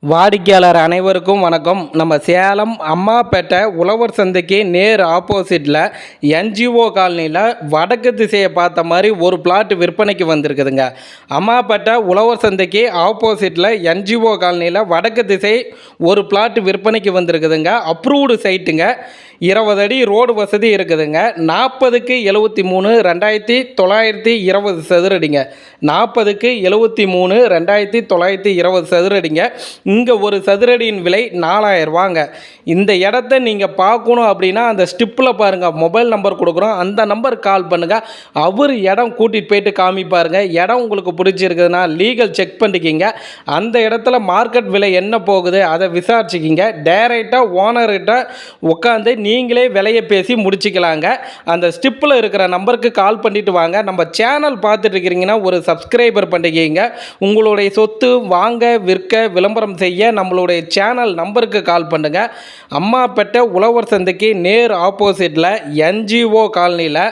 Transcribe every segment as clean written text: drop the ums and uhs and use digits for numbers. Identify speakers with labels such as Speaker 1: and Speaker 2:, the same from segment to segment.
Speaker 1: வாடிக்கையாளர் அனைவருக்கும் வணக்கம். நம்ம சேலம் அம்மாப்பேட்டை உழவர் சந்தைக்கு நேர் ஆப்போசிட்டில் என்ஜிஓ காலனியில் வடக்கு திசையை பார்த்த மாதிரி ஒரு பிளாட் விற்பனைக்கு வந்திருக்குதுங்க. அம்மாப்பேட்டை உழவர் சந்தைக்கு ஆப்போசிட்டில் என்ஜிஓ காலனியில் வடக்கு திசை ஒரு பிளாட் விற்பனைக்கு வந்திருக்குதுங்க. அப்ரூவ்டு சைட்டுங்க. 20 அடி ரோடு வசதி இருக்குதுங்க. 40க்கு 73 2920 சதுரடிங்க. 40க்கு 73 2920 சதுரடிங்க. இங்கே ஒரு சதுரடியின் விலை 4000 ரூபாங்க. இந்த இடத்த நீங்கள் பார்க்கணும் அப்படின்னா அந்த ஸ்டிப்பில் பாருங்கள், மொபைல் நம்பர் கொடுக்குறோம், அந்த நம்பருக்கு கால் பண்ணுங்கள். அவர் இடம் கூட்டிகிட்டு போயிட்டு காமிப்பாருங்க. இடம் உங்களுக்கு பிடிச்சிருக்குதுன்னா லீகல் செக் பண்ணிக்கிங்க. அந்த இடத்துல மார்க்கெட் விலை என்ன போகுது அதை விசாரிச்சுக்கிங்க. டைரெக்டாக ஓனர்கிட்ட உட்காந்து நீங்களே விலையை பேசி முடிச்சுக்கலாங்க. அந்த ஸ்டிப்பில் இருக்கிற நம்பருக்கு கால் பண்ணிட்டு வாங்க. நம்ம சேனல் பார்த்துட்டு இருக்கிறீங்கன்னா ஒரு சப்ஸ்கிரைபர் பண்ணிக்கிங்க. உங்களுடைய சொத்து வாங்க விற்க விளம்பரம் செய்ய நம்மளுடைய சேனல் நம்பருக்கு கால் பண்ணுங்க. அம்மாப்பேட்டை உழவர் சந்தைக்கு நேர் ஆப்போசிட்டில் என்ஜிஓ காலனியில்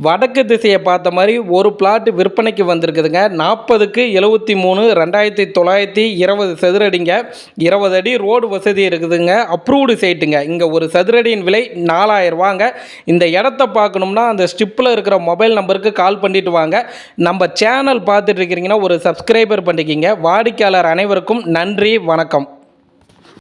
Speaker 1: வடக்கு திசையை பார்த்த மாதிரி ஒரு பிளாட் விற்பனைக்கு வந்திருக்குதுங்க. 40க்கு 73 2920 சதுரடிங்க. 20 அடி ரோடு வசதி இருக்குதுங்க. அப்ரூவ்டு சைட்டுங்க. இங்கே ஒரு சதுரடியின் விலை 4000 ரூபாங்க. இந்த இடத்த பார்க்கணும்னா அந்த ஸ்டிப்பில் இருக்கிற மொபைல் நம்பருக்கு கால் பண்ணிட்டு வாங்க. நம்ம சேனல் பார்த்துட்டு இருக்கிறீங்கன்னா ஒரு சப்ஸ்கிரைபர் பண்ணிக்கிங்க. வாடிக்கையாளர் அனைவருக்கும் நன்றி, வணக்கம்.